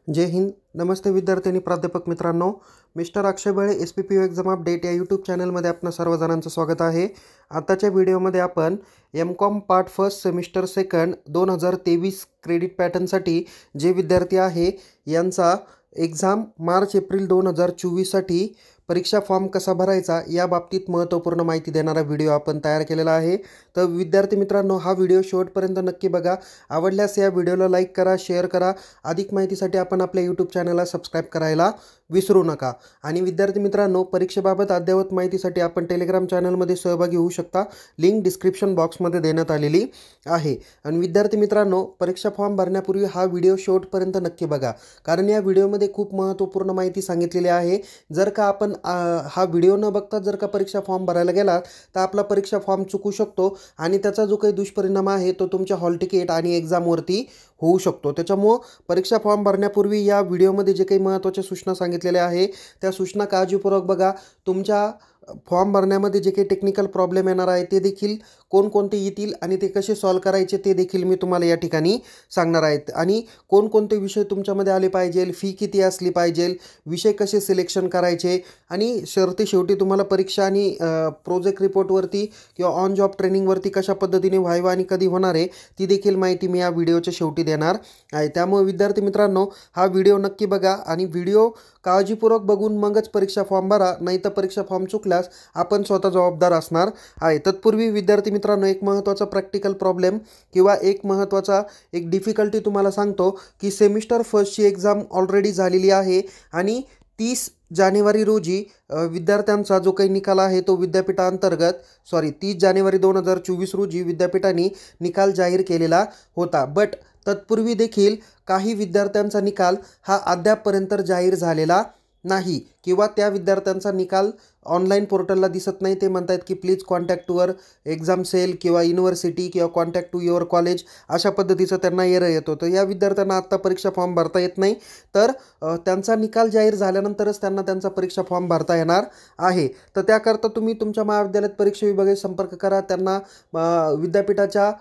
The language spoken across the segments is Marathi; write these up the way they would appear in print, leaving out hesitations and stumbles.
जय हिंद. नमस्ते विद्यार्थी आणि प्राध्यापक मित्रांनो. Mister Akshay Bale SPPU exam update या यूट्यूब चॅनलमध्ये आपणा सर्वजणांचं स्वागत आहे. आताच्या व्हिडिओमध्ये आपण MCOM part first semester second 2023 credit पॅटर्नसाठी जे विद्यार्थी आहे यांचा एक्झाम मार्च एप्रिल 2024साठी परीक्षा फॉर्म कसा भरायचा या बाबतीत महत्त्वपूर्ण माहिती देणारा व्हिडिओ आपण तयार केलेला आहे. तर विद्यार्थी मित्रांनो, हा व्हिडिओ शेवटपर्यंत नक्की बघा. आवडल्यास या व्हिडिओला लाईक करा, शेअर करा. अधिक माहितीसाठी आपण आपल्या यूट्यूब चॅनलला सबस्क्राईब करायला विसरू नका. आणि विद्यार्थी मित्रांनो, परीक्षेबाबत अद्ययावत माहितीसाठी आपण टेलिग्राम चॅनलमध्ये सहभागी होऊ शकता. लिंक डिस्क्रिप्शन बॉक्समध्ये देण्यात आलेली आहे. आणि विद्यार्थी मित्रांनो, परीक्षा फॉर्म भरण्यापूर्वी हा व्हिडिओ शेवटपर्यंत नक्की बघा, कारण या व्हिडिओमध्ये खूप महत्त्वपूर्ण माहिती सांगितलेली आहे. जर का आपण हा व्हिडिओ न बघता जर का परीक्षा फॉर्म भरायला गेलात तर आपला परीक्षा फॉर्म चुकू शकतो आणि त्याचा जो काही दुष्परिणाम आहे तो तुमच्या हॉल तिकीट आणि एक्झामवरती होऊ शकतो. त्याच्यामुळं परीक्षा फॉर्म भरण्यापूर्वी या व्हिडिओमध्ये जे काही महत्त्वाच्या सूचना सांगितलेल्या आहे त्या सूचना काळजीपूर्वक बघा. तुमच्या फॉर्म भरण्यामध्ये जे काही टेक्निकल प्रॉब्लेम येणार आहे ते देखील कोणकोणते येतील आणि ते कसे सॉल्व करायचे ते देखील मी तुम्हाला या ठिकाणी सांगणार आहेत. आणि कोणकोणते विषय तुमच्यामध्ये आले पाहिजे, फी किती असली पाहिजे, विषय कसे सिलेक्शन करायचे आणि शेवटी तुम्हाला परीक्षा आणि प्रोजेक्ट रिपोर्टवरती किंवा ऑन जॉब ट्रेनिंगवरती कशा पद्धतीने व्हायवा आणि कधी होणार आहे ती देखील माहिती मी या व्हिडिओच्या शेवटी देणार आहे. त्यामुळे विद्यार्थी मित्रांनो, हा व्हिडिओ नक्की बघा आणि व्हिडिओ काळजीपूर्वक बघून मगच परीक्षा फॉर्म भरा, नाही तर परीक्षा फॉर्म चुकल्यास आपण स्वतः जबाबदार असणार आहे. तत्पूर्वी विद्यार्थी मित्रांनो, एक महत्त्वाचा प्रॅक्टिकल प्रॉब्लेम किंवा एक महत्त्वाचा डिफिकल्टी तुम्हाला सांगतो की सेमिस्टर फर्स्टची एक्झाम ऑलरेडी झालेली आहे आणि 30 जानेवारी रोजी विद्यार्थ्यांचा जो काही निकाल आहे तो 30 जानेवारी 2024 रोजी विद्यापीठाने निकाल जाहीर केलेला होता. बट तत्पूर्वी देखील काही विद्यार्थ्यांचा निकाल हा अद्यापपर्यंत जाहीर झालेला नाही किंवा त्या विद्यार्थ्यांचा निकाल ऑनलाईन पोर्टलला दिसत नाही. ते म्हणतात की please contact your exam cell किंवा युनिव्हर्सिटी किंवा कॉन्टॅक्ट टू युअर कॉलेज अशा पद्धतीचं त्यांना एरर येतो. तर या विद्यार्थ्यांना आत्ता परीक्षा फॉर्म भरता येत नाही. तर त्यांचा निकाल जाहीर झाल्यानंतरच त्यांना त्यांचा परीक्षा फॉर्म भरता येणार आहे. तर त्याकरता तुम्ही तुमच्या महाविद्यालयात परीक्षा विभागाशी संपर्क करा, त्यांना विद्यापीठाच्या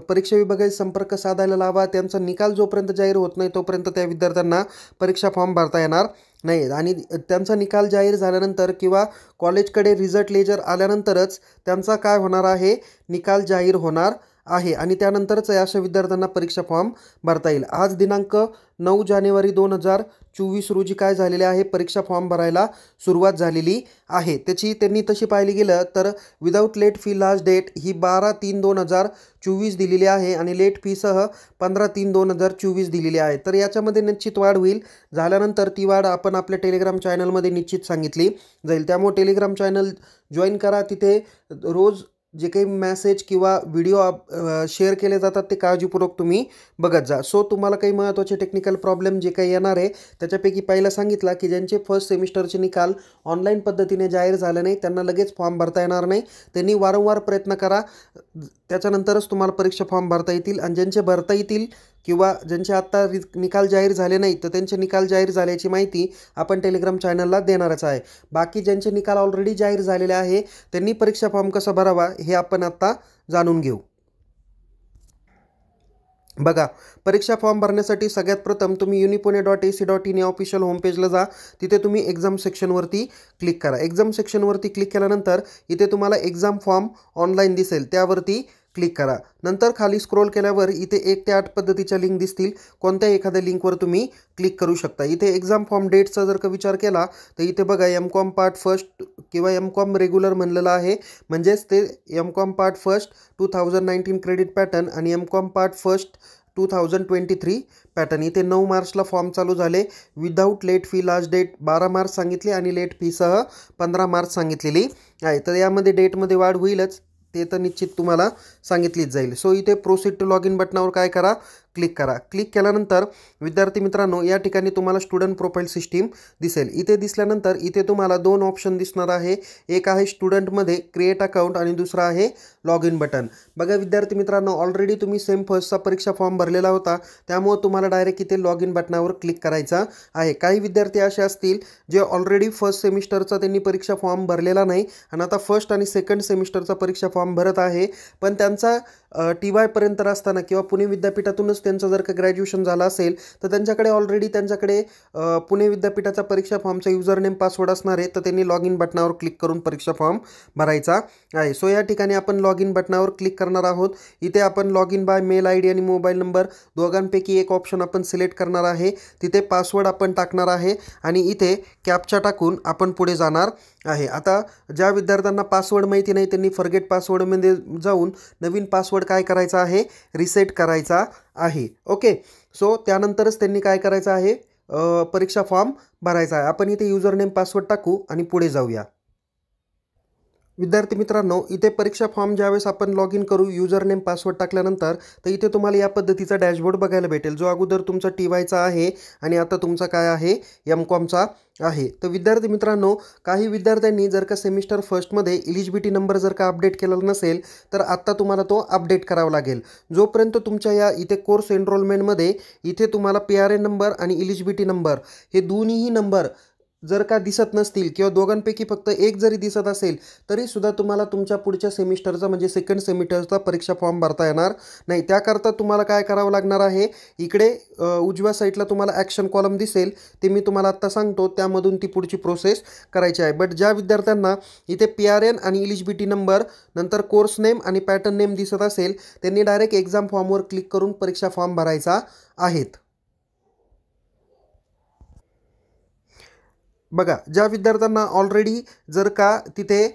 परीक्षा विभागाशी संपर्क साधायला लावा. त्यांचा निकाल जोपर्यंत जाहीर होत नाही तोपर्यंत त्या विद्यार्थ्यांना परीक्षा फॉर्म भरता येणार नाही. आणि त्यांचा निकाल जाहीर झाल्यानंतर किंवा कॉलेजकडे रिझल्ट लेजर आल्यानंतरच त्यांचा काय होणार आहे, निकाल जाहीर होणार आहे आणि त्यानंतरच अशा विद्यार्थ्यांना परीक्षा फॉर्म भरता येईल. आज दिनांक 9 जानेवारी 2024 रोजी काय झालेले आहे, परीक्षा फॉर्म भरायला सुरुवात झालेली आहे. त्यांनी तशी पाहिली गेलं तर without late fee last date ही 12/3/2024 दिलेली आहे आणि लेट फीसह 15/3/2024 दिलेली आहे. तर याच्यामध्ये निश्चित वाढ होईल. झाल्यानंतर ती वाढ आपण आपल्या टेलिग्राम चॅनलमध्ये निश्चित सांगितली जाईल. त्यामुळे टेलिग्राम चॅनल जॉईन करा. तिथे रोज जे काही मेसेज किंवा व्हिडिओ शेअर केले जातात ते काळजीपूर्वक तुम्ही बघत जा. सो तुम्हाला काही महत्त्वाचे टेक्निकल प्रॉब्लेम जे काही येणार आहे त्याच्यापैकी पहिला सांगितला की ज्यांचे फर्स्ट सेमिस्टरचे निकाल ऑनलाईन पद्धतीने जाहीर झाले नाही त्यांना लगेच फॉर्म भरता येणार नाही. त्यांनी वारंवार प्रयत्न करा, त्याच्यानंतरच तुम्हाला परीक्षा फॉर्म भरता येतील. आणि ज्यांचे भरता येतील किंवा ज्यांचे आत्ता निकाल जाहीर झाले नाही तर त्यांचे निकाल जाहीर झाल्याची माहिती आपण टेलिग्राम चॅनलला देणारच आहे. बाकी ज्यांचे निकाल ऑलरेडी जाहीर झालेले आहे त्यांनी परीक्षा फॉर्म कसा भरावा हे आपण आत्ता जाणून घेऊ. बघा, परीक्षा फॉर्म भरण्यासाठी सगळ्यात प्रथम तुम्ही unipune.ac.in या ऑफिशियल होमपेजला जा. तिथे तुम्ही एक्झाम सेक्शनवरती क्लिक करा. एक्झाम सेक्शनवरती क्लिक केल्यानंतर इथे तुम्हाला एक्झाम फॉर्म ऑनलाईन दिसेल, त्यावरती क्लिक करा. नंतर खाली स्क्रोल केल्यावर इथे 1 ते 8 पद्धतीच्या लिंक दिसतील. कोणत्याही एखाद्या लिंकवर तुम्ही क्लिक करू शकता. इथे एक्झाम फॉर्म डेटचा जर का विचार केला तर इथे बघा MCOM पार्ट फर्स्ट किंवा MCOM रेग्युलर म्हणलेलं आहे, म्हणजेच ते MCOM part first 2019 credit pattern आणि MCOM पार्ट फर्स्ट 2023 पॅटर्न. इथे 9 मार्चला फॉर्म चालू झाले. Without late fee last date 12 March सांगितली आणि लेट फीसह 15 मार्च सांगितलेली आहे. तर यामध्ये डेटमध्ये वाढ होईलच, ते तर निश्चित तुम्हाला सांगितलीच जाईल. सो इथे प्रोसीड टू लॉग इन बटनावर काय करा, क्लिक करा. क्लिक केल्यानंतर विद्यार्थी मित्रांनो या ठिकाणी तुम्हाला स्टुडंट प्रोफाईल सिस्टीम दिसेल. इथे दिसल्यानंतर इथे तुम्हाला 2 ऑप्शन दिसणार आहे. एक आहे स्टुडंटमध्ये क्रिएट अकाउंट आणि दुसरा आहे लॉग इन बटन. बघा विद्यार्थी मित्रांनो, ऑलरेडी तुम्ही सेम फर्स्टचा परीक्षा फॉर्म भरलेला होता, त्यामुळे तुम्हाला डायरेक्ट इथे लॉग इन बटनावर क्लिक करायचा आहे. काही विद्यार्थी असे असतील जे ऑलरेडी फर्स्ट सेमिस्टरचा त्यांनी परीक्षा फॉर्म भरलेला नाही आणि आता फर्स्ट आणि सेकंड सेमिस्टरचा परीक्षा फॉर्म भरत आहे, पण त्यांचा TY पर्यंत असताना किंवा पुणे विद्यापीठातूनच त्यांचं जर का ग्रॅज्युएशन झालं असेल तर त्यांच्याकडे ऑलरेडी पुणे विद्यापीठाचा परीक्षा फॉर्मचा युजर नेम पासवर्ड असणार आहे, तर त्यांनी लॉग इन बटनावर क्लिक करून परीक्षा फॉर्म भरायचा आहे. सो या ठिकाणी आपण लॉग इन बटनावर क्लिक करणार आहोत. इथे आपण log in by mail ID आणि मोबाईल नंबर दोघांपैकी एक ऑप्शन आपण सिलेक्ट करणार आहे. तिथे पासवर्ड आपण टाकणार आहे आणि इथे कॅप्चा टाकून आपण पुढे जाणार आहे. आता ज्या विद्यार्थ्यांना पासवर्ड माहिती नाही त्यांनी फॉरगेट पासवर्डमध्ये जाऊन नवीन पासवर्ड काय करायचा आहे, रिसेट करायचा आहे. ओके, सो त्यानंतरच त्यांनी काय करायचं आहे, परीक्षा फॉर्म भरायचा आहे. आपण इथे युजर नेम पासवर्ड टाकू आणि पुढे जाऊया. विद्यार्थी मित्रांनो, इथे परीक्षा फॉर्म ज्यावेळेस आपण लॉग इन करू युजर नेम पासवर्ड टाकल्यानंतर तर इथे तुम्हाला या पद्धतीचा डॅशबोर्ड बघायला भेटेल, जो अगोदर तुमचा TYचा आहे आणि आता तुमचा काय आहे, MCOMचा आहे. तर विद्यार्थी मित्रांनो, काही विद्यार्थ्यांनी जर का सेमिस्टर फर्स्टमध्ये इलिजिबिलिटी नंबर जर का अपडेट केलेला नसेल तर आत्ता तुम्हाला तो अपडेट करावा लागेल. जोपर्यंत तुमच्या या इथे कोर्स एनरोलमेंटमध्ये इथे तुम्हाला PRN नंबर आणि इलिजिबिलिटी नंबर हे दोन्हीही नंबर जर का दिसत नसतील किंवा दोघांपैकी फक्त एक जरी दिसत असेल तरीसुद्धा तुम्हाला तुमच्या पुढच्या सेमिस्टरचा म्हणजे सेकंड सेमिस्टरचा परीक्षा फॉर्म भरता येणार नाही. त्याकरता तुम्हाला काय करावं लागणार आहे, इकडे उजव्या साईडला तुम्हाला ॲक्शन कॉलम दिसेल, ते मी तुम्हाला आत्ता सांगतो, त्यामधून ती पुढची प्रोसेस करायची आहे. बट ज्या विद्यार्थ्यांना इथे PRN आणि इलिजिबिलिटी नंबर नंतर कोर्स नेम आणि पॅटर्न नेम दिसत असेल त्यांनी डायरेक्ट एक्झाम फॉर्मवर क्लिक करून परीक्षा फॉर्म भरायचा आहेत. बघा, ज्या विद्यार्थ्यांना ऑलरेडी जर का तिथे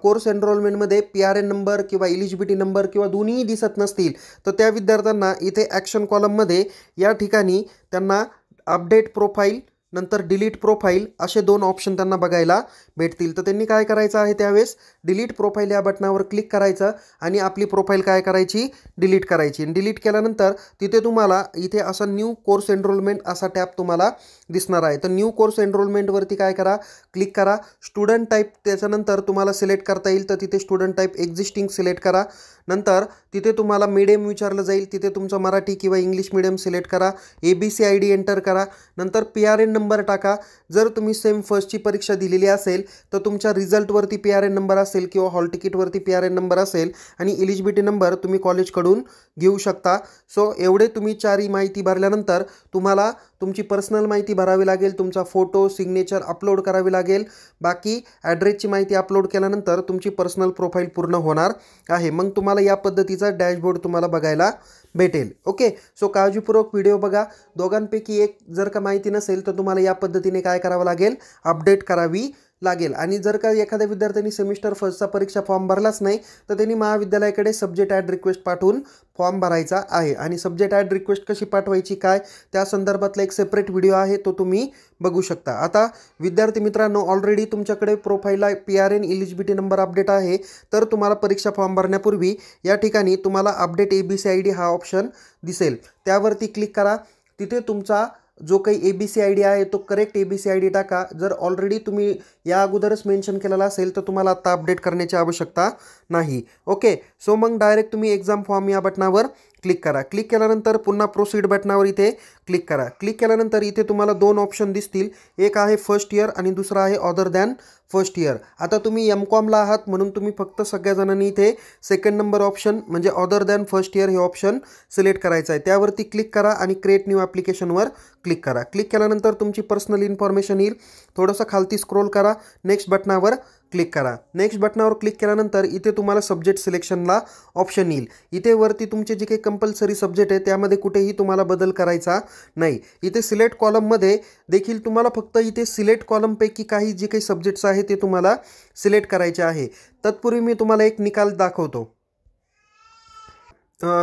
कोर्स एनरोलमेंटमध्ये PRN नंबर किंवा इलिजिबिलिटी नंबर किंवा दोन्हीही दिसत नसतील तर त्या विद्यार्थ्यांना इथे ॲक्शन कॉलममध्ये या ठिकाणी त्यांना अपडेट प्रोफाईल नंतर डिलीट प्रोफाईल असे दोन ऑप्शन त्यांना बघायला भेटतील. तर त्यांनी काय करायचं आहे, त्यावेळेस डिलीट प्रोफाईल या बटनावर क्लिक करायचं आणि आपली प्रोफाईल काय करायची, डिलीट करायची. डिलीट केल्यानंतर तिथे तुम्हाला इथे असा न्यू कोर्स एनरोलमेंट असा टॅब तुम्हाला दिसणार आहे. तर न्यू कोर्स एनरोलमेंटवरती काय करा, क्लिक करा. स्टुडंट टाईप त्याच्यानंतर तुम्हाला सिलेक्ट करता येईल, तर तिथे स्टुडंट टाईप एक्झिस्टिंग सिलेक्ट करा. नंतर तिथे तुम्हाला मीडियम विचारलं जाईल, तिथे तुमचं मराठी किंवा इंग्लिश मीडियम सिलेक्ट करा. ABC ID एंटर करा. नंतर PRN नंबर टाका. जर तुम्ही सेम फर्स्टची परीक्षा दिलेली असेल तर तुमच्या रिझल्टवरती PRN नंबर असेल किंवा हॉल तिकीटवरती PRN नंबर असेल आणि इलिजिबिलिटी नंबर तुम्ही कॉलेजकडून घेऊ शकता. सो एवढे तुम्ही चारही माहिती भरल्यानंतर तुम्हाला तुमची पर्सनल माहिती भरावी लागेल, तुमचा फोटो सिग्नेचर अपलोड करावी लागेल. बाकी ॲड्रेसची माहिती अपलोड केल्यानंतर तुमची पर्सनल प्रोफाईल पूर्ण होणार आहे. मग तुम्हाला या पद्धतीचा डॅशबोर्ड तुम्हाला बघायला भेटेल. ओके, सो काळजीपूर्वक व्हिडिओ बघा. दोघांपैकी एक जर का माहिती नसेल तर तुम्हाला या पद्धतीने काय करावं लागेल, अपडेट करावी लागेल. आणि जर का एखाद्या विद्यार्थ्यांनी सेमिस्टर फर्स्टचा परीक्षा फॉर्म भरलाच नाही तर त्यांनी महाविद्यालयाकडे सब्जेक्ट ॲड रिक्वेस्ट पाठवून फॉर्म भरायचा आहे. आणि सब्जेक्ट ॲड रिक्वेस्ट कशी पाठवायची काय त्या संदर्भातला एक सेपरेट व्हिडिओ आहे, तो तुम्ही बघू शकता. आता विद्यार्थी मित्रांनो, ऑलरेडी तुमच्याकडे प्रोफाईलला PRN इलिजिबिलिटी नंबर अपडेट आहे, तर तुम्हाला परीक्षा फॉर्म भरण्यापूर्वी या ठिकाणी तुम्हाला अपडेट ABC ID हा ऑप्शन दिसेल, त्यावरती क्लिक करा. तिथे तुमचा जो काही ABC ID आहे तो करेक्ट ABC ID टाका. जर ऑलरेडी तुम्ही या अगोदरच मेन्शन केलेला असेल तर तुम्हाला आता अपडेट करण्याची आवश्यकता नाही. ओके, सो मग डायरेक्ट तुम्ही एक्झाम फॉर्म या बटनावर क्लिक करा. क्लिक केल्यानंतर पुन्हा प्रोसीड बटनावर इथे क्लिक करा. क्लिक केल्यानंतर इथे तुम्हाला दोन ऑप्शन दिसतील, एक आहे फर्स्ट इयर आणि दुसरा आहे अदर दॅन फर्स्ट इयर. आता तुम्ही MCOMला आहात म्हणून तुम्ही फक्त सगळ्या जणांनी इथे सेकंड नंबर ऑप्शन म्हणजे अदर दॅन फर्स्ट इयर हे ऑप्शन सिलेक्ट करायचं आहे. त्यावरती क्लिक करा आणि क्रिएट न्यू ॲप्लिकेशनवर क्लिक करा. क्लिक केल्यानंतर तुमची पर्सनल इन्फॉर्मेशन येईल. थोडंसं खालती स्क्रोल करा, नेक्स्ट बटनावर क्लिक करा. नेक्स्ट बटनावर क्लिक केल्यानंतर इथे तुम्हाला सब्जेक्ट सिलेक्शनला ऑप्शन येईल. इथे वरती तुमचे जे काही कंपल्सरी सब्जेक्ट आहे त्यामध्ये कुठेही तुम्हाला बदल करायचा नाही. इथे सिलेक्ट कॉलममध्ये देखील तुम्हाला फक्त इथे सिलेक्ट कॉलमपैकी काही जे काही सब्जेक्ट्स आहे ते तुम्हाला सिलेक्ट करायचे आहे. तत्पूर्वी मी तुम्हाला एक निकाल दाखवतो.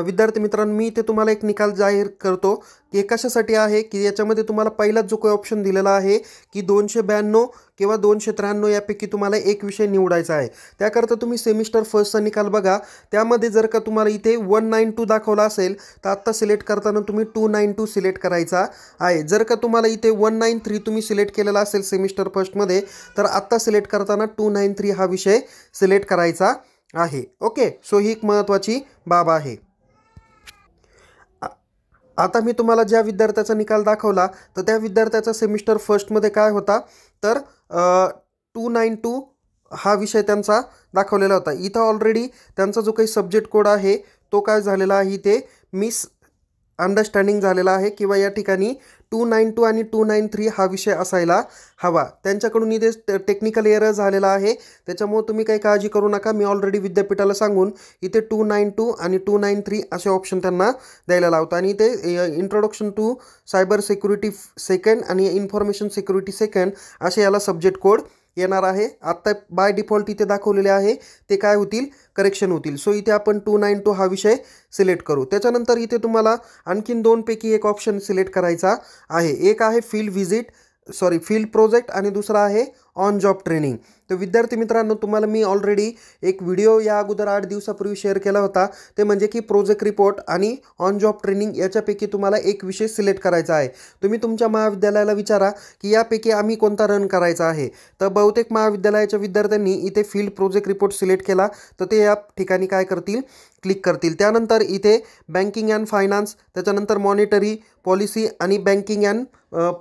विद्यार्थी मित्रांनो, मी इथे तुम्हाला एक निकाल जाहीर करतो की कशासाठी आहे, की याच्यामध्ये तुम्हाला पहिलाच जो काही ऑप्शन दिलेला आहे की 292 किंवा 293 यापैकी तुम्हाला एक विषय निवडायचा आहे. त्याकरता तुम्ही सेमिस्टर फर्स्टचा निकाल बघा. त्यामध्ये जर का तुम्हाला इथे 192 दाखवला असेल तर आत्ता सिलेक्ट करताना तुम्ही 292 सिलेक्ट करायचा आहे. जर का तुम्हाला इथे 193 तुम्ही सिलेक्ट केलेला असेल सेमिस्टर फर्स्टमध्ये तर आत्ता सिलेक्ट करताना 293 हा विषय सिलेक्ट करायचा आहे. ओके, सो ही एक महत्त्वाची बाब आहे. आता मी तुम्हाला ज्या विद्यार्थ्याचा निकाल दाखवला तर त्या विद्यार्थ्याचा सेमिस्टर फर्स्टमध्ये काय होता तर 292 हा विषय त्यांचा दाखवलेला होता. इथं ऑलरेडी त्यांचा जो काही सब्जेक्ट कोड आहे तो काय झालेला आहे ते मिस अंडरस्टँडिंग झालेला आहे किंवा या ठिकाणी 292 आणि 293 हा विषय असायला हवा. त्यांच्याकडून इथे टेक्निकल एरर झालेला आहे, त्याच्यामुळे तुम्ही काही काळजी करू नका. मी ऑलरेडी विद्यापीठाला सांगून इथे 292 आणि 293 असे ऑप्शन त्यांना द्यायला लावतो. आणि इथे introduction to cyber security second आणि इन्फॉर्मेशन सिक्युरिटी सेकंड असे याला सब्जेक्ट कोड येणार आहे. आत्ता बाय डिफॉल्ट इथे दाखवलेले आहे ते काय होतील, करेक्शन होतील. सो इथे आपण 292 हा विषय सिलेक्ट करू. त्याच्यानंतर इथे तुम्हाला आणखीन दोनपैकी एक ऑप्शन सिलेक्ट करायचा आहे. एक आहे फील्ड प्रोजेक्ट आणि दुसरा आहे ऑन जॉब ट्रेनिंग. तर विद्यार्थी मित्रांनो, तुम्हाला मी ऑलरेडी एक व्हिडिओ या अगोदर 8 दिवसापूर्वी शेअर केला होता. ते म्हणजे की प्रोजेक्ट रिपोर्ट आणि ऑन जॉब ट्रेनिंग याच्यापैकी तुम्हाला एक विषय सिलेक्ट करायचा आहे. तुम्ही तुमच्या महाविद्यालयाला विचारा की यापैकी आम्ही कोणता रन करायचा आहे. तर बहुतेक महाविद्यालयाच्या विद्यार्थ्यांनी इथे फील्ड प्रोजेक्ट रिपोर्ट सिलेक्ट केला, तर ते या ठिकाणी काय करतील, क्लिक करतील. त्यानंतर इथे बँकिंग अँड फायनान्स, त्याच्यानंतर मॉनिटरी पॉलिसी आणि banking and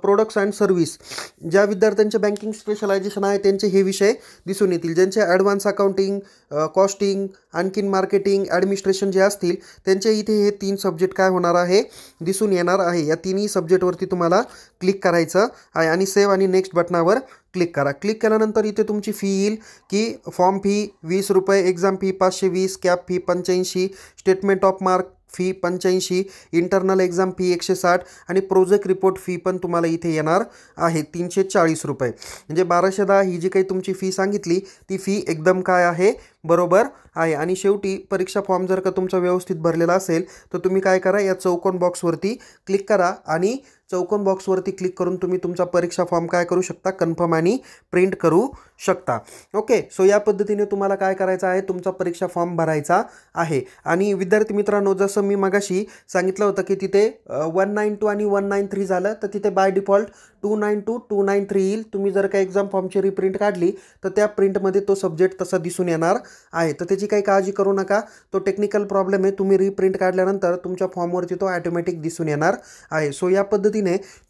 products and service, ज्या विद्यार्थ्यांचे बँकिंग स्पेशलायझेशन आहे त्यांचे हे विषय दिसून येतील. ज्यांचे ॲडव्हान्स अकाउंटिंग, कॉस्टिंग, आणखीन मार्केटिंग, ॲडमिनिस्ट्रेशन जे असतील त्यांचे इथे हे 3 सब्जेक्ट काय होणार आहे, दिसून येणार आहे. या तिन्ही सब्जेक्टवरती तुम्हाला क्लिक करायचं आहे आणि सेव्ह आणि नेक्स्ट बटनावर क्लिक करा. क्लिक केल्यानंतर इथे तुमची फी येईल की फॉर्म फी 20 रुपये, exam fee 520, cap fee 85, statement of mark fee 85, internal exam fee 160 आणि प्रोजेक्ट रिपोर्ट फी पण तुम्हाला इथे येणार आहे 340 रुपये. म्हणजे 1210 ही जी काही तुमची फी सांगितली ती फी एकदम काय आहे, बरोबर आहे. आणि शेवटी परीक्षा फॉर्म जर का तुमचा व्यवस्थित भरलेला असेल तर तुम्ही काय करा, या चौकोन बॉक्सवरती क्लिक करा आणि चौकोन बॉक्सवरती क्लिक करून तुम्ही तुमचा परीक्षा फॉर्म काय करू शकता, कन्फर्म आणि प्रिंट करू शकता. ओके, सो या पद्धतीने तुम्हाला काय करायचं आहे, तुमचा परीक्षा फॉर्म भरायचा आहे. आणि विद्यार्थी मित्रांनो, जसं मी मगाशी सांगितलं होतं की तिथे 192 आणि 193 झालं, तर तिथे बाय डिफॉल्ट 292 293 येईल. तुम्ही जर का एक्झाम फॉर्मची रिप्रिंट काढली तर त्या प्रिंटमध्ये तो सब्जेक्ट तसा दिसून येणार आहे. तर त्याची काही काळजी करू नका, तो टेक्निकल प्रॉब्लेम आहे. तुम्ही रिप्रिंट काढल्यानंतर तुमच्या फॉर्मवरती तो ऑटोमॅटिक दिसून येणार आहे. सो या पद्धतीने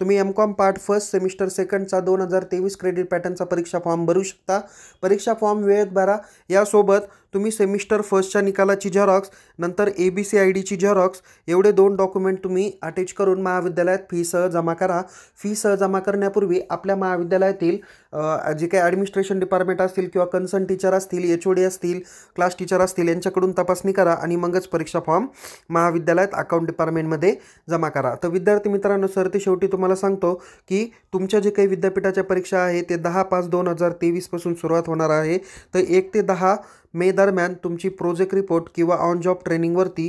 तुम्ही एमकॉम पार्ट फर्स्ट सेमिस्टर सेकंडचा 2023 क्रेडिट पॅटर्नचा परीक्षा फॉर्म भरू शकता. परीक्षा फॉर्म वेळेत भरा. यासोबत तुम्ही सेमिस्टर फर्स्टच्या निकालाची झेरॉक्स, नंतर ABC IDची झेरॉक्स, एवढे 2 डॉक्युमेंट तुम्ही अटॅच करून महाविद्यालयात फीसह जमा करा. फीसह जमा करण्यापूर्वी आपल्या महाविद्यालयातील जे काही ॲडमिनिस्ट्रेशन डिपार्टमेंट असतील किंवा कन्सर्न टीचर असतील, HOD असतील, क्लास टीचर असतील यांच्याकडून तपासणी करा आणि मगच परीक्षा फॉर्म महाविद्यालयात अकाउंट डिपार्टमेंटमध्ये जमा करा. तर विद्यार्थी मित्रांनो, सरते शेवटी तुम्हाला सांगतो की तुमच्या जे काही विद्यापीठाच्या परीक्षा आहे ते 10/5/2023 पासून सुरुवात होणार आहे. तर 1 ते 10 मे दरम्यान तुमची प्रोजेक्ट रिपोर्ट किंवा ऑन जॉब ट्रेनिंगवरती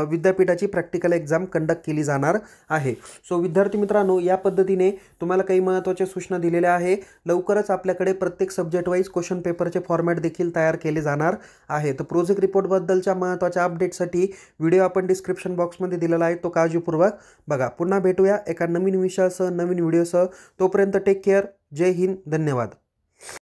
विद्यापीठाची प्रॅक्टिकल एक्झाम कंडक्ट केली जाणार आहे. सो विद्यार्थी मित्रांनो, या पद्धतीने तुम्हाला काही महत्त्वाच्या सूचना दिलेल्या आहे. लवकरच आपल्याकडे प्रत्येक सब्जेक्ट वाईज क्वेश्चन पेपरचे फॉर्मॅट देखील तयार केले जाणार आहे. तर प्रोजेक्ट रिपोर्टबद्दलच्या महत्त्वाच्या अपडेटसाठी व्हिडिओ आपण डिस्क्रिप्शन बॉक्समध्ये दिलेला आहे, तो काळजीपूर्वक बघा. पुन्हा भेटूया एका नवीन विषयासह, नवीन व्हिडिओसह. तोपर्यंत टेक केअर. जय हिंद. धन्यवाद.